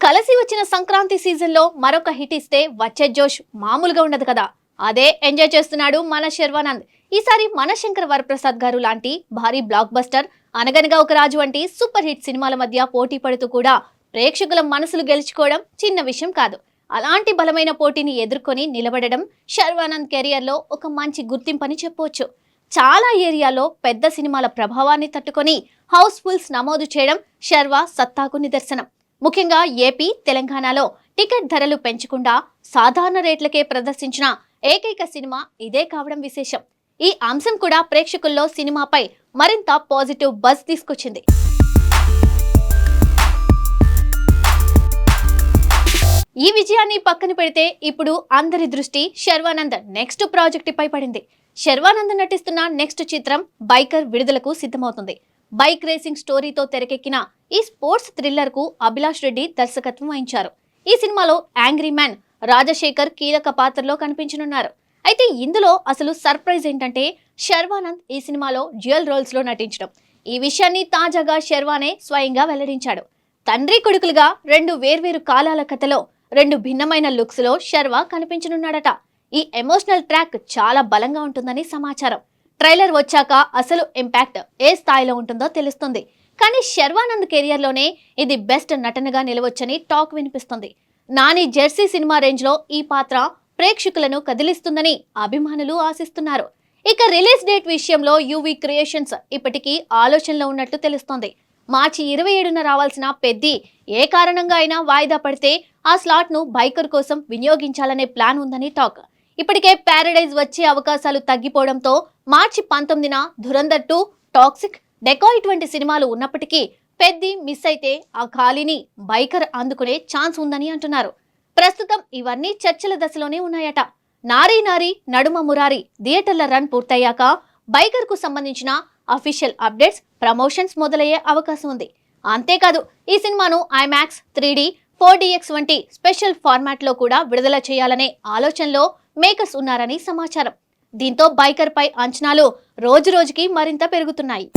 కలిసి వచ్చిన సంక్రాంతి సీజన్లో మరొక హిట్ ఇస్తే వచ్చే జోష్ మామూలుగా ఉండదు కదా. అదే ఎంజాయ్ చేస్తున్నాడు మన శర్వానంద్. ఈసారి మన శంకర్ వరప్రసాద్ గారు లాంటి భారీ బ్లాక్ బస్టర్, అనగనగా ఒక రాజు వంటి సూపర్ హిట్ సినిమాల మధ్య పోటీ పడుతూ కూడా ప్రేక్షకుల మనసులు గెలుచుకోవడం చిన్న విషయం కాదు. అలాంటి బలమైన పోటీని ఎదుర్కొని నిలబడడం శర్వానంద్ కెరియర్లో ఒక మంచి గుర్తింపని చెప్పవచ్చు. చాలా ఏరియాలో పెద్ద సినిమాల ప్రభావాన్ని తట్టుకొని హౌస్ఫుల్స్ నమోదు చేయడం శర్వా సత్తాకు నిదర్శనం. ముఖ్యంగా ఏపీ, తెలంగాణలో టికెట్ ధరలు పెంచకుండా సాధారణ రేట్లకే ప్రదర్శించిన ఏకైక సినిమా ఇదే కావడం విశేషం. ఈ అంశం కూడా ప్రేక్షకుల్లో సినిమాపై మరింత పాజిటివ్ బజ్ తీసుకొచ్చింది. ఈ విజయాన్ని పక్కన పెడితే ఇప్పుడు అందరి దృష్టి శర్వానంద్ నెక్స్ట్ ప్రాజెక్ట్ పై పడింది. శర్వానంద్ నటిస్తున్న నెక్స్ట్ చిత్రం బైకర్ విడుదలకు సిద్ధమవుతుంది. బైక్ రేసింగ్ స్టోరీతో తెరకెక్కిన ఈ స్పోర్ట్స్ థ్రిల్లర్ కు అభిలాష్ రెడ్డి దర్శకత్వం వహించారు. ఈ సినిమాలో యాంగ్రీ మ్యాన్ రాజశేఖర్ కీలక పాత్రలో కనిపించనున్నారు. అయితే ఇందులో అసలు సర్ప్రైజ్ ఏంటంటే శర్వానంద్ ఈ సినిమాలో డ్యూయల్ రోల్స్ లో నటించడం. ఈ విషయాన్ని తాజాగా శర్వానే స్వయంగా వెల్లడించాడు. తండ్రి కొడుకులుగా రెండు వేర్వేరు కాలాల కథలో రెండు భిన్నమైన లుక్స్ లో శర్వా కనిపించనున్నాడట. ఈ ఎమోషనల్ ట్రాక్ చాలా బలంగా ఉంటుందని సమాచారం. ట్రైలర్ వచ్చాక అసలు ఇంపాక్ట్ ఏ స్థాయిలో ఉంటుందో తెలుస్తుంది. కానీ శర్వానంద్ కెరియర్లోనే ఇది బెస్ట్ నటనగా నిలవొచ్చని టాక్ వినిపిస్తుంది. నాని జెర్సీ సినిమా రేంజ్లో ఈ పాత్ర ప్రేక్షకులను కదిలిస్తుందని అభిమానులు ఆశిస్తున్నారు. ఇక రిలీజ్ డేట్ విషయంలో యూవీ క్రియేషన్స్ ఇప్పటికీ ఆలోచనలో ఉన్నట్లు తెలుస్తోంది. మార్చి 27న రావాల్సిన పెద్ది ఏ కారణంగా అయినా వాయిదా పడితే ఆ స్లాట్ను బైకర్ కోసం వినియోగించాలనే ప్లాన్ ఉందని టాక్. ఇప్పటికే ప్యారడైజ్ వచ్చే అవకాశాలు తగ్గిపోవడంతో మార్చి 19న ధురంధర్ 2, టాక్సిక్, డెకాయిట్ వంటి సినిమాలు ఉన్నప్పటికీ పెద్ది మిస్ అయితే ఆ ఖాళీని బైకర్ అందుకునే ఛాన్స్ ఉందని అంటున్నారు. ప్రస్తుతం ఇవన్నీ చర్చల దశలోనే ఉన్నాయట. నారీ నారీ నడుమ మురారి థియేటర్ల రన్ పూర్తయ్యాక బైకర్ కు సంబంధించిన అఫీషియల్ అప్డేట్స్, ప్రమోషన్స్ మొదలయ్యే అవకాశం ఉంది. అంతేకాదు ఈ సినిమాను ఐమాక్స్, 3D, 4DX వంటి స్పెషల్ ఫార్మాట్ లో కూడా విడుదల చేయాలనే ఆలోచనలో మేకర్స్ ఉన్నారని సమాచారం. దీంతో బైకర్ పై అంచనాలు రోజు రోజుకి మరింత పెరుగుతున్నాయి.